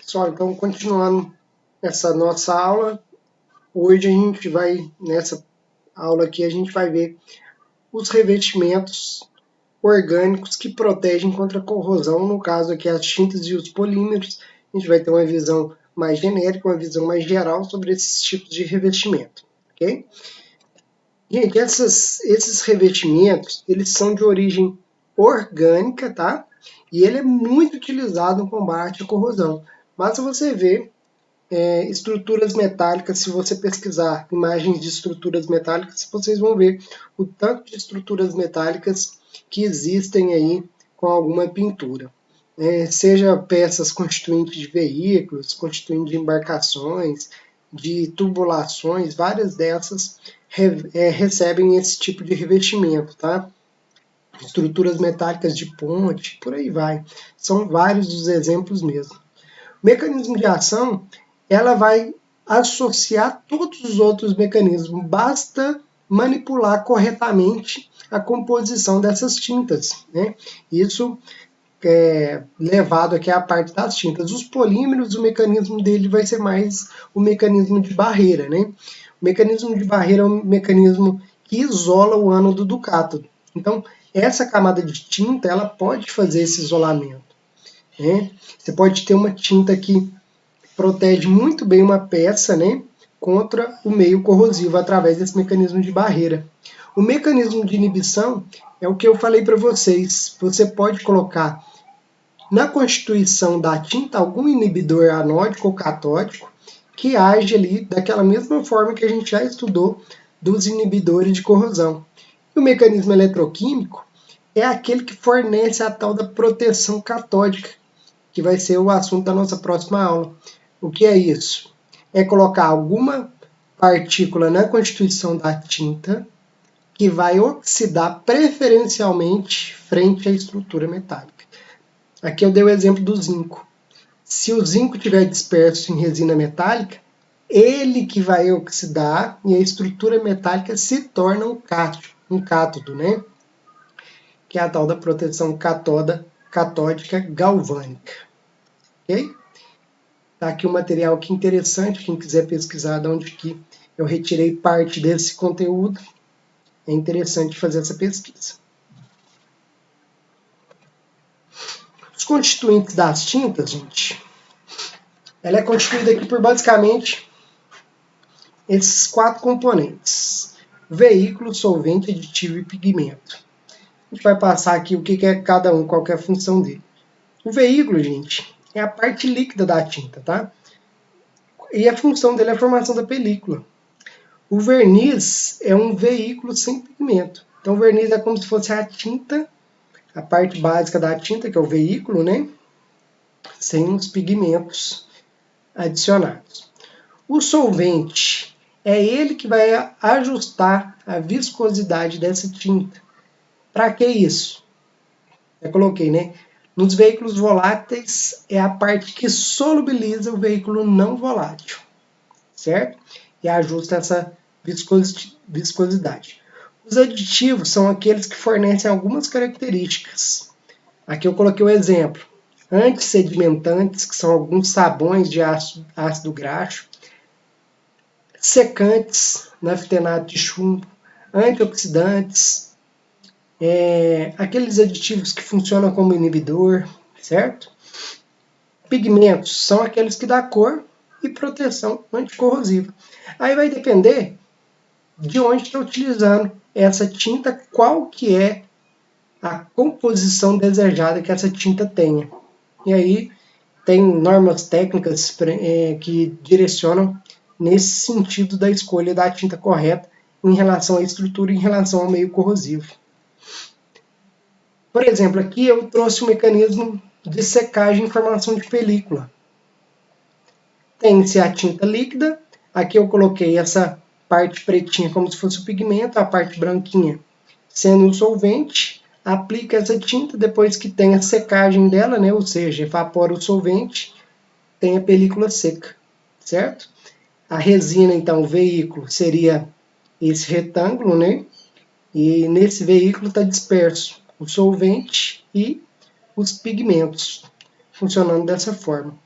Pessoal, então continuando essa nossa aula, hoje a gente vai, nessa aula aqui, a gente vai ver os revestimentos orgânicos que protegem contra a corrosão, no caso aqui as tintas e os polímeros. A gente vai ter uma visão mais genérica, uma visão mais geral sobre esses tipos de revestimento, ok? Gente, esses revestimentos, eles são de origem orgânica, tá? E ele é muito utilizado no combate à corrosão. Basta você ver estruturas metálicas, se você pesquisar imagens de estruturas metálicas, vocês vão ver o tanto de estruturas metálicas que existem aí com alguma pintura. Seja peças constituintes de veículos, constituintes de embarcações, de tubulações, várias dessas recebem esse tipo de revestimento, tá? Estruturas metálicas de ponte, por aí vai. São vários os exemplos mesmo. O mecanismo de ação, ela vai associar todos os outros mecanismos, basta manipular corretamente a composição dessas tintas, né? Isso é levado aqui à parte das tintas. Os polímeros, o mecanismo dele vai ser mais o mecanismo de barreira, né? O mecanismo de barreira é um mecanismo que isola o ânodo do cátodo. Então, essa camada de tinta, ela pode fazer esse isolamento, né? Você pode ter uma tinta que protege muito bem uma peça, né, contra o meio corrosivo através desse mecanismo de barreira. O mecanismo de inibição é o que eu falei para vocês. Você pode colocar na constituição da tinta algum inibidor anódico ou catódico que age ali daquela mesma forma que a gente já estudou dos inibidores de corrosão. E o mecanismo eletroquímico é aquele que fornece a tal da proteção catódica, que vai ser o assunto da nossa próxima aula. O que é isso? É colocar alguma partícula na constituição da tinta que vai oxidar preferencialmente frente à estrutura metálica. Aqui eu dei o exemplo do zinco. Se o zinco estiver disperso em resina metálica, ele que vai oxidar e a estrutura metálica se torna um cátodo, né? Que é a tal da proteção catódica galvânica. Ok? Tá aqui um material que interessante, quem quiser pesquisar de onde que eu retirei parte desse conteúdo, é interessante fazer essa pesquisa. Os constituintes das tintas, gente, ela é constituída aqui por basicamente esses 4 componentes: veículo, solvente, aditivo e pigmento. A gente vai passar aqui o que é cada um, qual é a função dele. O veículo, gente, é a parte líquida da tinta, tá? E a função dele é a formação da película. O verniz é um veículo sem pigmento. Então, o verniz é como se fosse a tinta, a parte básica da tinta, que é o veículo, né? Sem os pigmentos adicionados. O solvente é ele que vai ajustar a viscosidade dessa tinta. Para que isso? Eu coloquei, né? Nos veículos voláteis é a parte que solubiliza o veículo não volátil, certo? E ajusta essa viscosidade. Os aditivos são aqueles que fornecem algumas características. Aqui eu coloquei o exemplo. Antissedimentantes, que são alguns sabões de ácido graxo. Secantes, naftenato de chumbo. Antioxidantes. Aqueles aditivos que funcionam como inibidor, certo? Pigmentos são aqueles que dão cor e proteção anticorrosiva. Aí vai depender de onde está utilizando essa tinta, qual que é a composição desejada que essa tinta tenha. E aí tem normas técnicas que direcionam nesse sentido da escolha da tinta correta em relação à estrutura e em relação ao meio corrosivo. Por exemplo, aqui eu trouxe um mecanismo de secagem e formação de película. Tem-se a tinta líquida, aqui eu coloquei essa parte pretinha como se fosse o pigmento, a parte branquinha sendo o solvente, aplica essa tinta, depois que tem a secagem dela, né, ou seja, evapora o solvente, tem a película seca, certo? A resina, então, o veículo seria esse retângulo, né? E nesse veículo está disperso o solvente e os pigmentos, funcionando dessa forma.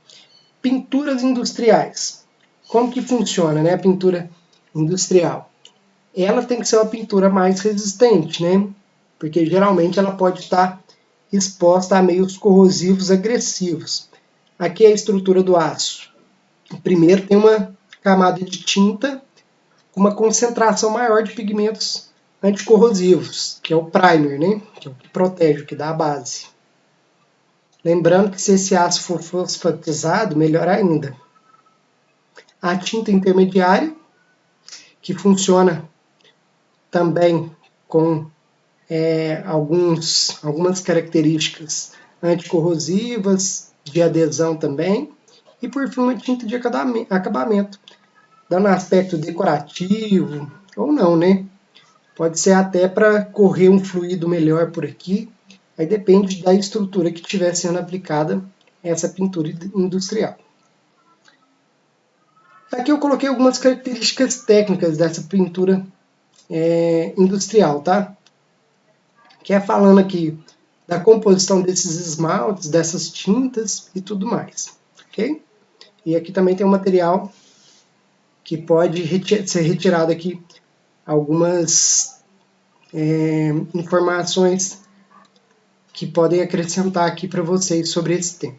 Pinturas industriais. Como que funciona, né, a pintura industrial? Ela tem que ser uma pintura mais resistente, né? Porque geralmente ela pode estar exposta a meios corrosivos agressivos. Aqui é a estrutura do aço. Primeiro tem uma camada de tinta com uma concentração maior de pigmentos anticorrosivos, que é o primer, né? Que é o que protege, o que dá a base. Lembrando que se esse aço for fosfatizado, melhor ainda. A tinta intermediária, que funciona também com algumas características anticorrosivas, de adesão também, e por fim uma tinta de acabamento, dando aspecto decorativo, ou não, né? Pode ser até para correr um fluido melhor por aqui, aí depende da estrutura que estiver sendo aplicada essa pintura industrial. Aqui eu coloquei algumas características técnicas dessa pintura industrial, tá? Que é falando aqui da composição desses esmaltes, dessas tintas e tudo mais, ok? E aqui também tem um material que pode ser retirado aqui algumas informações que podem acrescentar aqui para vocês sobre esse tema.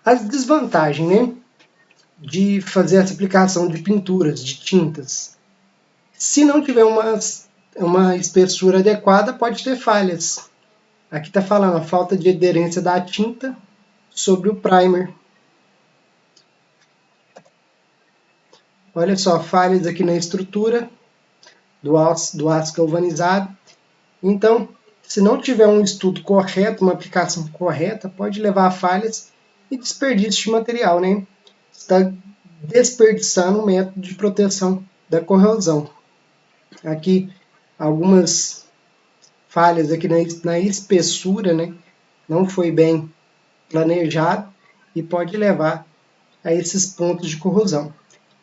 As desvantagens, né, de fazer essa aplicação de pinturas, de tintas. Se não tiver uma espessura adequada, pode ter falhas. Aqui está falando a falta de aderência da tinta sobre o primer. Olha só, falhas aqui na estrutura do aço galvanizado. Então, se não tiver um estudo correto, uma aplicação correta, pode levar a falhas e desperdício de material, né? Está desperdiçando um método de proteção da corrosão. Aqui, algumas falhas aqui na espessura, né? Não foi bem planejado e pode levar a esses pontos de corrosão.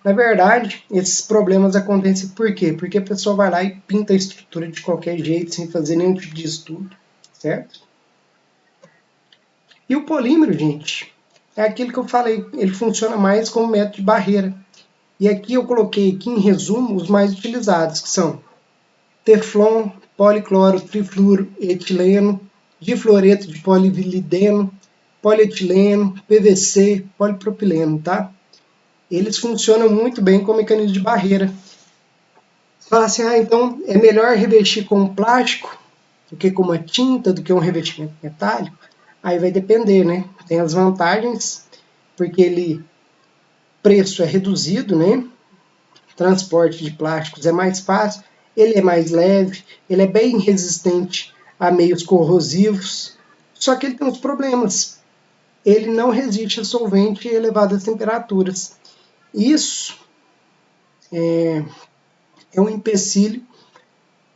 Na verdade, esses problemas acontecem por quê? Porque a pessoa vai lá e pinta a estrutura de qualquer jeito, sem fazer nenhum tipo de estudo, certo? E o polímero, gente, é aquilo que eu falei, ele funciona mais como método de barreira. E aqui eu coloquei aqui em resumo os mais utilizados, que são teflon, policloro, trifluoro, etileno, difluoreto de polivilideno, polietileno, PVC, polipropileno, tá? Eles funcionam muito bem como mecanismo de barreira. Fala assim, então é melhor revestir com plástico do que com uma tinta, do que um revestimento metálico? Aí vai depender, né? Tem as vantagens, porque preço é reduzido, né? Transporte de plásticos é mais fácil, ele é mais leve, ele é bem resistente a meios corrosivos, só que ele tem uns problemas. Ele não resiste a solvente e elevadas temperaturas. Isso é um empecilho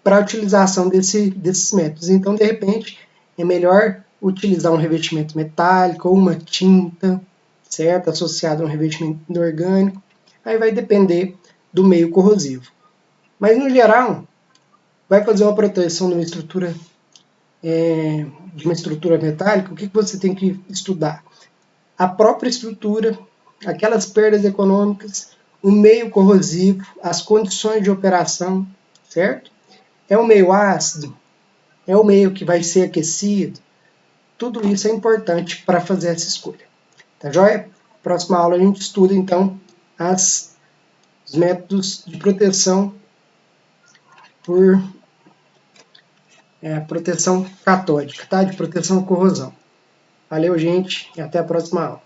para a utilização desses métodos. Então, de repente, é melhor utilizar um revestimento metálico ou uma tinta, certo? Associado a um revestimento inorgânico. Aí vai depender do meio corrosivo. Mas, no geral, vai fazer uma proteção de uma estrutura metálica, o que você tem que estudar? A própria estrutura, aquelas perdas econômicas, o meio corrosivo, as condições de operação, certo? É um meio ácido? É um meio que vai ser aquecido? Tudo isso é importante para fazer essa escolha. Tá joia? Próxima aula a gente estuda, então, os métodos de proteção por proteção catódica, tá? De proteção à corrosão. Valeu, gente, e até a próxima aula.